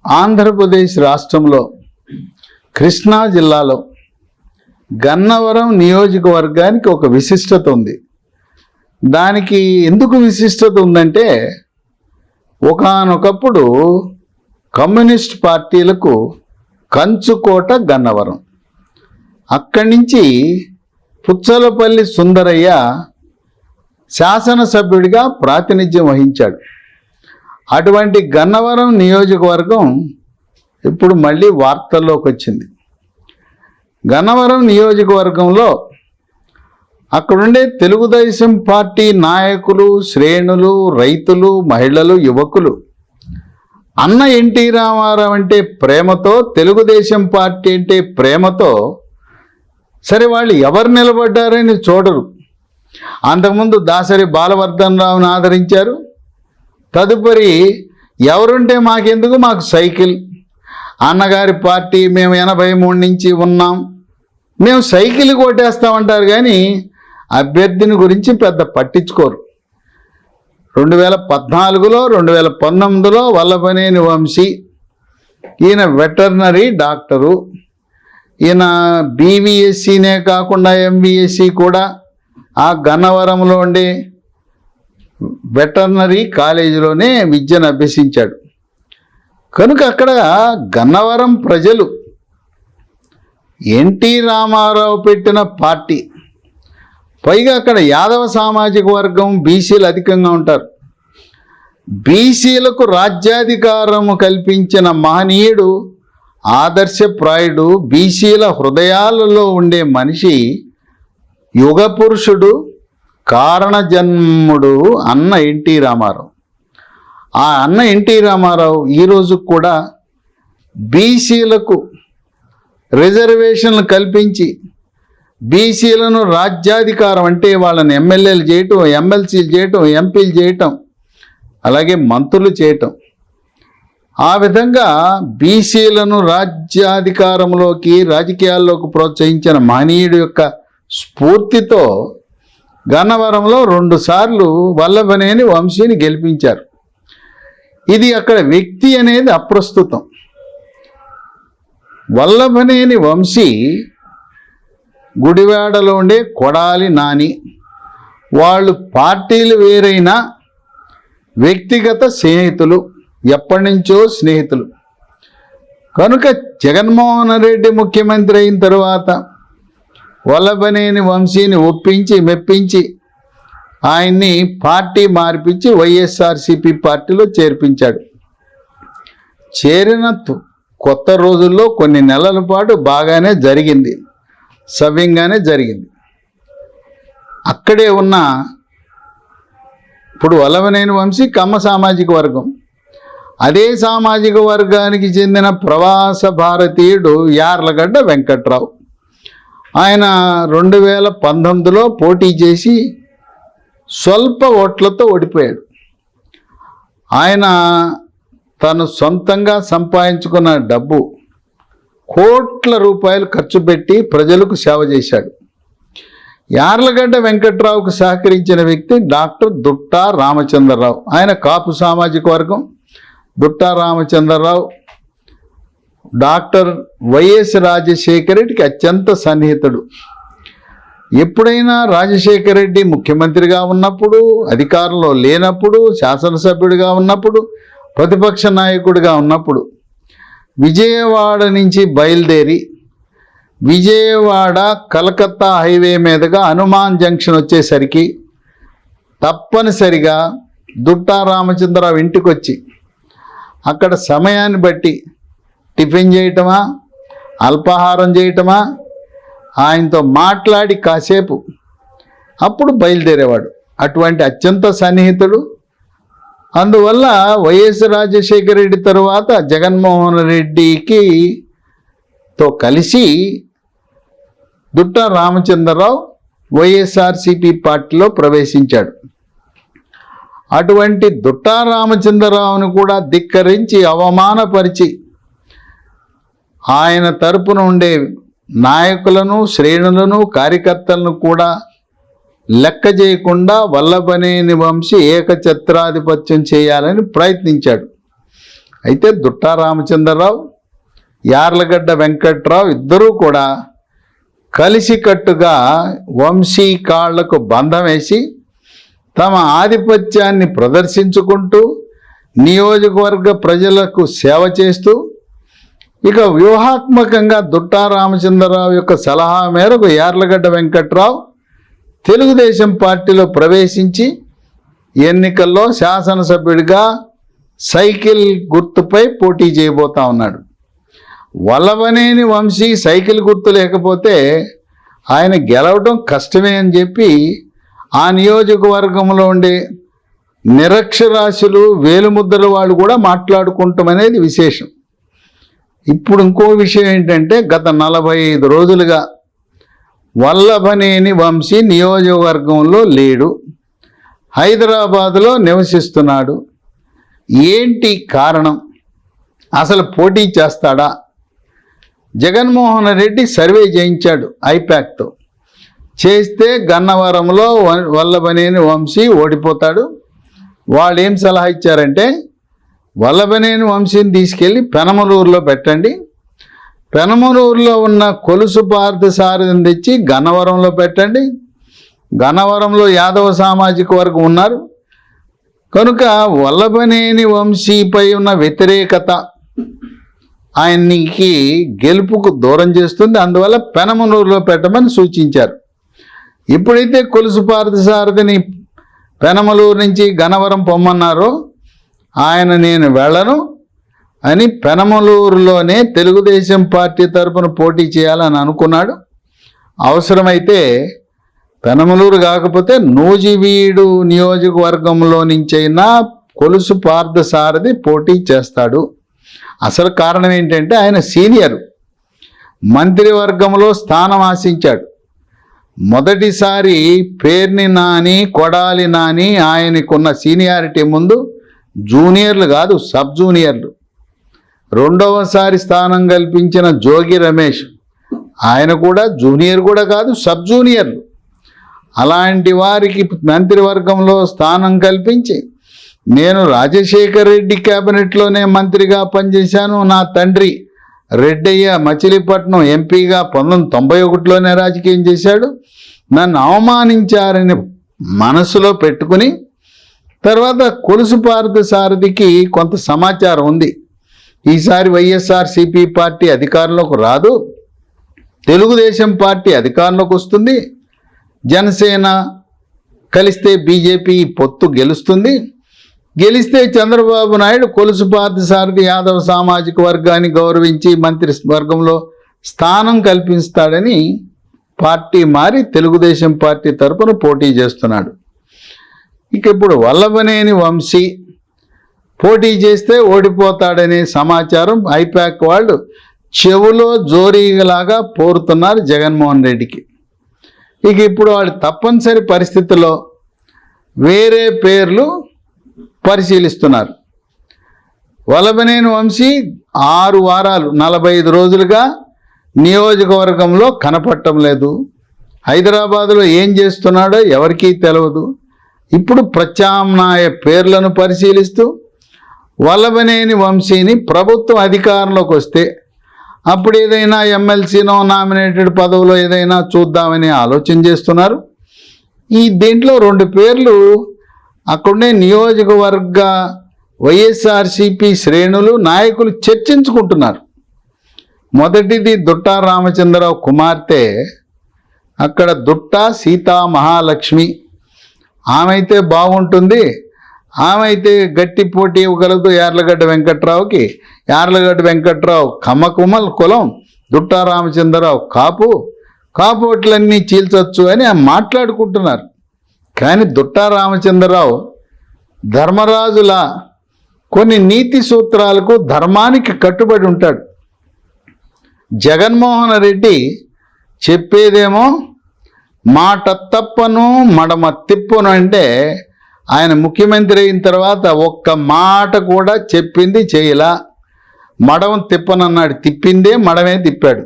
ఆంధ్రప్రదేశ్ రాష్ట్రంలో కృష్ణా జిల్లాలో గన్నవరం నియోజకవర్గానికి ఒక విశిష్టత ఉంది. దానికి ఎందుకు విశిష్టత ఉందంటే, ఒకానొకప్పుడు కమ్యూనిస్ట్ పార్టీలకు కంచుకోట గన్నవరం. అక్కడి నుంచి పుచ్చలపల్లి సుందరయ్య శాసనసభ్యుడిగా ప్రాతినిధ్యం వహించాడు. అటువంటి గన్నవరం నియోజకవర్గం ఇప్పుడు మళ్ళీ వార్తల్లోకి వచ్చింది. గన్నవరం నియోజకవర్గంలో అక్కడుండే తెలుగుదేశం పార్టీ నాయకులు, శ్రేణులు, రైతులు, మహిళలు, యువకులు అన్న ఎన్టీ రామారావు అంటే ప్రేమతో, తెలుగుదేశం పార్టీ అంటే ప్రేమతో, సరే వాళ్ళు ఎవరు నిలబడ్డారని చూడరు. అంతకుముందు దాసరి బాలవర్ధన్ రావుని ఆదరించారు. తదుపరి ఎవరుంటే మాకెందుకు, మాకు సైకిల్, అన్నగారి పార్టీ మేము 83 నుంచి ఉన్నాం, మేము సైకిల్ కొట్టేస్తామంటారు. కానీ అభ్యర్థిని గురించి పెద్ద పట్టించుకోరు. 2014లో 2019లో వల్లభనేని వంశీ, ఈయన వెటర్నరీ డాక్టరు, ఈయన బీవీఎస్సీనే కాకుండా ఎంవీఎస్సీ కూడా ఆ గన్నవరంలో ఉండే వెటర్నరీ కాలేజీలోనే విద్యను అభ్యసించాడు. కనుక అక్కడ గన్నవరం ప్రజలు ఎన్టీ రామారావు పెట్టిన పార్టీ, పైగా అక్కడ యాదవ సామాజిక వర్గం, బీసీలు అధికంగా ఉంటారు. బీసీలకు రాజ్యాధికారము కల్పించిన మహనీయుడు, ఆదర్శప్రాయుడు, బీసీల హృదయాలలో ఉండే మనిషి, యుగ పురుషుడు, కారణజన్ముడు అన్న ఎన్టీ రామారావు. ఆ అన్న ఎన్టీ రామారావు ఈరోజు కూడా బీసీలకు రిజర్వేషన్లు కల్పించి బీసీలను రాజ్యాధికారం అంటే వాళ్ళని ఎమ్మెల్యేలు చేయటం, ఎమ్మెల్సీలు చేయటం, ఎంపీలు చేయటం, అలాగే మంత్రులు చేయటం, ఆ విధంగా బీసీలను రాజ్యాధికారంలోకి, రాజకీయాల్లోకి ప్రోత్సహించిన మహనీయుడి యొక్క స్ఫూర్తితో గన్నవరంలో 2 సార్లు వల్లభనేని వంశీని గెలిపించారు. ఇది అక్కడ వ్యక్తి అనేది అప్రస్తుతం. వల్లభనేని వంశీ గుడివాడలో ఉండే కొడాలి నాని, వాళ్ళు పార్టీలు వేరైనా వ్యక్తిగత స్నేహితులు, ఎప్పటి నుంచో స్నేహితులు. కనుక జగన్మోహన్ రెడ్డి ముఖ్యమంత్రి అయిన తర్వాత వల్లభనేని వంశీని ఒప్పించి మెప్పించి ఆయన్ని పార్టీ మార్పించి వైఎస్ఆర్సీపీ పార్టీలో చేర్పించాడు. చేరిన కొత్త రోజుల్లో కొన్ని నెలల పాటు బాగానే జరిగింది, సవ్యంగానే జరిగింది. అక్కడే ఉన్న ఇప్పుడు వల్లభనేని వంశీ కమ్మ సామాజిక వర్గం, అదే సామాజిక వర్గానికి చెందిన ప్రవాస భారతీయుడు యార్లగడ్డ వెంకట్రావు. ఆయన 2019లో పోటీ చేసి స్వల్ప ఓట్లతో ఓడిపోయాడు. ఆయన తను సొంతంగా సంపాదించుకున్న డబ్బు కోట్ల రూపాయలు ఖర్చు పెట్టి ప్రజలకు సేవ చేశాడు. యార్లగడ్డ వెంకట్రావుకు సహకరించిన వ్యక్తి డాక్టర్ దుట్టా రామచంద్రరావు. ఆయన కాపు సామాజిక వర్గం. దుట్టా రామచంద్రరావు డాక్టర్ వైఎస్ రాజశేఖర రెడ్డికి అత్యంత సన్నిహితుడు. ఎప్పుడైనా రాజశేఖర రెడ్డి ముఖ్యమంత్రిగా ఉన్నప్పుడు, అధికారంలో లేనప్పుడు, శాసనసభ్యుడిగా ఉన్నప్పుడు, ప్రతిపక్ష నాయకుడిగా ఉన్నప్పుడు విజయవాడ నుంచి బయలుదేరి విజయవాడ కలకత్తా హైవే మీదుగా హనుమాన్ జంక్షన్ వచ్చేసరికి తప్పనిసరిగా దుట్టా రామచంద్రరావు ఇంటికి వచ్చి అక్కడ సమయాన్ని బట్టి టిఫిన్ చేయటమా, అల్పాహారం చేయటమా, ఆయనతో మాట్లాడి కాసేపు అప్పుడు బయలుదేరేవాడు. అటువంటి అత్యంత సన్నిహితుడు. అందువల్ల వైఎస్ రాజశేఖర రెడ్డి తరువాత జగన్మోహన్ రెడ్డికి తో కలిసి దుట్టా రామచంద్రరావు వైఎస్ఆర్సీపీ పార్టీలో ప్రవేశించాడు. అటువంటి దుట్టా రామచంద్రరావును కూడా ధిక్కరించి, అవమానపరిచి, ఆయన తరపున ఉండే నాయకులను, శ్రేణులను, కార్యకర్తలను కూడా లెక్క చేయకుండా వల్లభనేని వంశీ ఏకఛత్రాధిపత్యం చేయాలని ప్రయత్నించాడు. అయితే దుట్టా రామచంద్రరావు, యార్లగడ్డ వెంకట్రావు ఇద్దరూ కూడా కలిసికట్టుగా వంశీ కాళ్లకు బంధం వేసి తమ ఆధిపత్యాన్ని ప్రదర్శించుకుంటూ నియోజకవర్గ ప్రజలకు సేవ చేస్తూ ఇక వ్యూహాత్మకంగా దుట్టా రామచంద్రరావు యొక్క సలహా మేరకు యార్లగడ్డ వెంకట్రావు తెలుగుదేశం పార్టీలో ప్రవేశించి ఎన్నికల్లో శాసనసభ్యుడిగా సైకిల్ గుర్తుపై పోటీ చేయబోతా ఉన్నాడు. వల్లభనేని వంశీ సైకిల్ గుర్తు లేకపోతే ఆయన గెలవడం కష్టమే అని చెప్పి ఆ నియోజకవర్గంలో ఉండే నిరక్షరాస్యులు, వేలుముద్రల వాళ్ళు కూడా మాట్లాడుకుంటాం అనేది విశేషం. ఇప్పుడు ఇంకో విషయం ఏంటంటే గత 45 రోజులుగా వల్లభనేని వంశీ నియోజకవర్గంలో లేడు, హైదరాబాదులో నివసిస్తున్నాడు. ఏంటి కారణం? అసలు పోటీ చేస్తాడా? జగన్మోహన్ రెడ్డి సర్వే చేయించాడు ఐపాక్తో. చేస్తే గన్నవరంలో వల్లభనేని వంశీ ఓడిపోతాడు. వాళ్ళు ఏం సలహా ఇచ్చారంటే వల్లభనేని వంశీని తీసుకెళ్ళి పెనమలూరులో పెట్టండి, పెనమలూరులో ఉన్న కొలుసు పార్థసారథిని తెచ్చి గన్నవరంలో పెట్టండి. గన్నవరంలో యాదవ సామాజిక వర్గం ఉన్నారు కనుక వల్లభనేని వంశీపై ఉన్న వ్యతిరేకత ఆయనకి గెలుపుకు దూరం చేస్తుంది. అందువల్ల పెనమలూరులో పెట్టమని సూచించారు. ఎప్పుడైతే కొలుసు పార్థసారథిని పెనమలూరు నుంచి గన్నవరం పొమ్మన్నారో ఆయన నేను వెళ్ళను అని పెనమలూరులోనే తెలుగుదేశం పార్టీ తరపున పోటీ చేయాలని అనుకున్నాడు. అవసరమైతే పెనమలూరు కాకపోతే నూజివీడు నియోజకవర్గంలో నుంచైనా కొలుసు పార్థసారథి పోటీ చేస్తాడు. అసలు కారణం ఏంటంటే ఆయన సీనియర్, మంత్రివర్గంలో స్థానం ఆశించాడు. మొదటిసారి పేర్ని నాని, కొడాలి నాని ఆయనకున్న సీనియారిటీ ముందు జూనియర్లు కాదు, సబ్ జూనియర్లు. రెండవసారి స్థానం కల్పించిన జోగి రమేష్ ఆయన కూడా జూనియర్ కూడా కాదు, సబ్ జూనియర్లు. అలాంటి వారికి మంత్రివర్గంలో స్థానం కల్పించి నేను రాజశేఖర్ రెడ్డి క్యాబినెట్లోనే మంత్రిగా పనిచేశాను, నా తండ్రి రెడ్డయ్య మచిలీపట్నం ఎంపీగా 1991లోనే రాజకీయం చేశాడు, నన్ను అవమానించారని మనసులో పెట్టుకుని తర్వాత కొలుసు పార్థసారథికి కొంత సమాచారం ఉంది. ఈసారి వైఎస్ఆర్సీపీ పార్టీ అధికారంలోకి రాదు, తెలుగుదేశం పార్టీ అధికారంలోకి వస్తుంది, జనసేన కలిస్తే బీజేపీ పొత్తు గెలుస్తుంది, గెలిస్తే చంద్రబాబు నాయుడు కొలుసు పార్థసారథి యాదవ సామాజిక వర్గాన్ని గౌరవించి మంత్రివర్గంలో స్థానం కల్పిస్తాడని పార్టీ మారి తెలుగుదేశం పార్టీ తరపున పోటీ చేస్తున్నాడు. ఇక ఇప్పుడు వల్లభనేని వంశీ పోటీ చేస్తే ఓడిపోతాడనే సమాచారం ఐపాక్ వాళ్ళు చెవులో జోరీలాగా పోరుతున్నారు జగన్మోహన్ రెడ్డికి. ఇక ఇప్పుడు వాళ్ళు తప్పనిసరి పరిస్థితుల్లో వేరే పేర్లు పరిశీలిస్తున్నారు. వల్లభనేని వంశీ 6 వారాలు 45 రోజులుగా నియోజకవర్గంలో కనపడటం లేదు. హైదరాబాదులో ఏం చేస్తున్నాడో ఎవరికీ తెలియదు. ఇప్పుడు ప్రత్యామ్నాయ పేర్లను పరిశీలిస్తూ వల్లభనేని వంశీని ప్రభుత్వం అధికారంలోకి వస్తే అప్పుడు ఏదైనా ఎమ్మెల్సీనో నామినేటెడ్ పదవిలో ఏదైనా చూద్దామని ఆలోచన చేస్తున్నారు. దీంట్లో 2 పేర్లు అక్కడే నియోజకవర్గ వైఎస్ఆర్సీపీ శ్రేణులు నాయకులు చర్చించుకుంటున్నారు. మొదటిది దుట్టా రామచంద్రరావు కుమార్తె, అక్కడ దుట్టా సీతా మహాలక్ష్మి. ఆమె అయితే బాగుంటుంది, ఆమె అయితే గట్టి పోటీ ఇవ్వగలదు యార్లగడ్డ వెంకట్రావుకి. యార్లగడ్డ వెంకట్రావు కమ్మకుమల్ కులం, దుట్టా రామచంద్రరావు కాపు ఓట్లన్నీ చీల్చొచ్చు అని మాట్లాడుకుంటున్నారు. కానీ దుట్టా రామచంద్రరావు ధర్మరాజుల కొన్ని నీతి సూత్రాలకు ధర్మానికి కట్టుబడి ఉంటాడు. జగన్మోహన్ రెడ్డి చెప్పేదేమో మాట తప్పను మడమ తిప్పను అంటే ఆయన ముఖ్యమంత్రి అయిన తర్వాత ఒక్క మాట కూడా చెప్పింది చేయలా. మడమ తిప్పనన్నాడు, తిప్పిందే మడమే తిప్పాడు.